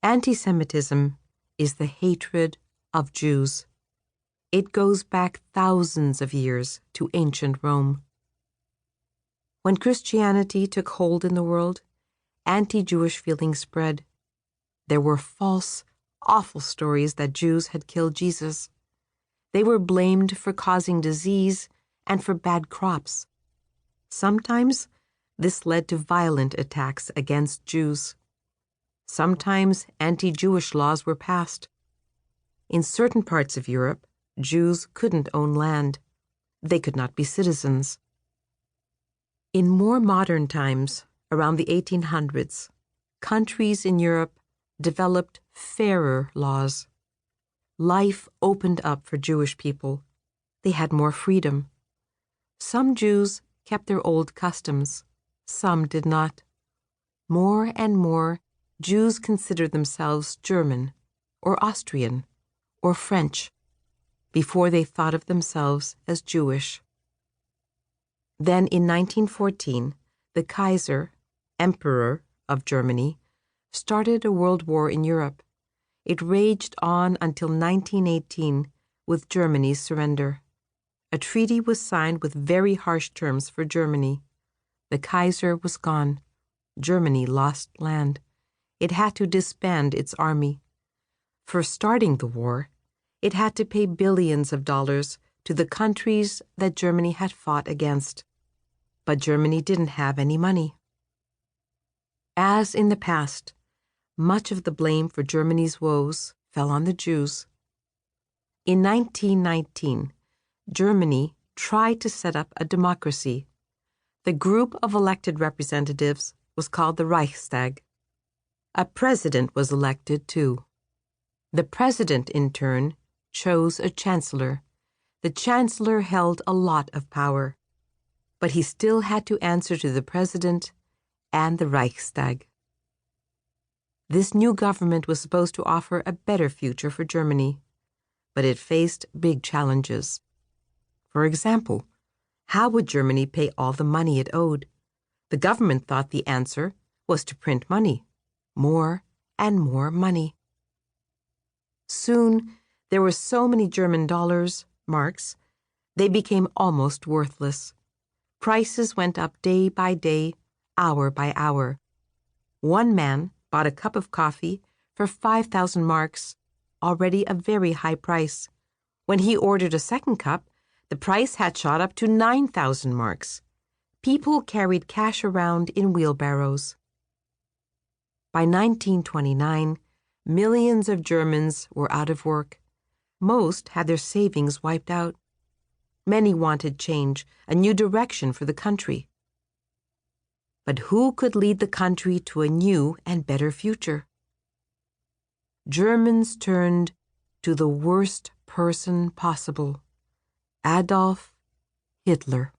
Anti-Semitism is the hatred of Jews. It goes back thousands of years to ancient Rome. When Christianity took hold in the world, anti-Jewish feelings spread. There were false, awful stories that Jews had killed Jesus. They were blamed for causing disease and for bad crops. Sometimes this led to violent attacks against Jews. Sometimes anti-Jewish laws were passed. In certain parts of Europe, Jews couldn't own land. They could not be citizens. In more modern times, around the 1800s, countries in Europe developed fairer laws. Life opened up for Jewish people. They had more freedom. Some Jews kept their old customs. Some did not. More and more, Jews considered themselves German, or Austrian, or French, before they thought of themselves as Jewish. Then in 1914, the Kaiser, Emperor of Germany, started a world war in Europe. It raged on until 1918 with Germany's surrender. A treaty was signed with very harsh terms for Germany. The Kaiser was gone. Germany lost land. It had to disband its army. For starting the war, it had to pay billions of dollars to the countries that Germany had fought against. But Germany didn't have any money. As in the past, much of the blame for Germany's woes fell on the Jews. In 1919, Germany tried to set up a democracy. The group of elected representatives was called the Reichstag. A president was elected, too. The president, in turn, chose a chancellor. The chancellor held a lot of power, but he still had to answer to the president and the Reichstag. This new government was supposed to offer a better future for Germany, but it faced big challenges. For example, how would Germany pay all the money it owed? The government thought the answer was to print money, more and more money. Soon, there were so many German dollars, marks, they became almost worthless. Prices went up day by day, hour by hour. One man bought a cup of coffee for 5,000 marks, already a very high price. When he ordered a second cup, the price had shot up to 9,000 marks. People carried cash around in wheelbarrows. By 1929, millions of Germans were out of work. Most had their savings wiped out. Many wanted change, a new direction for the country. But who could lead the country to a new and better future? Germans turned to the worst person possible, Adolf Hitler.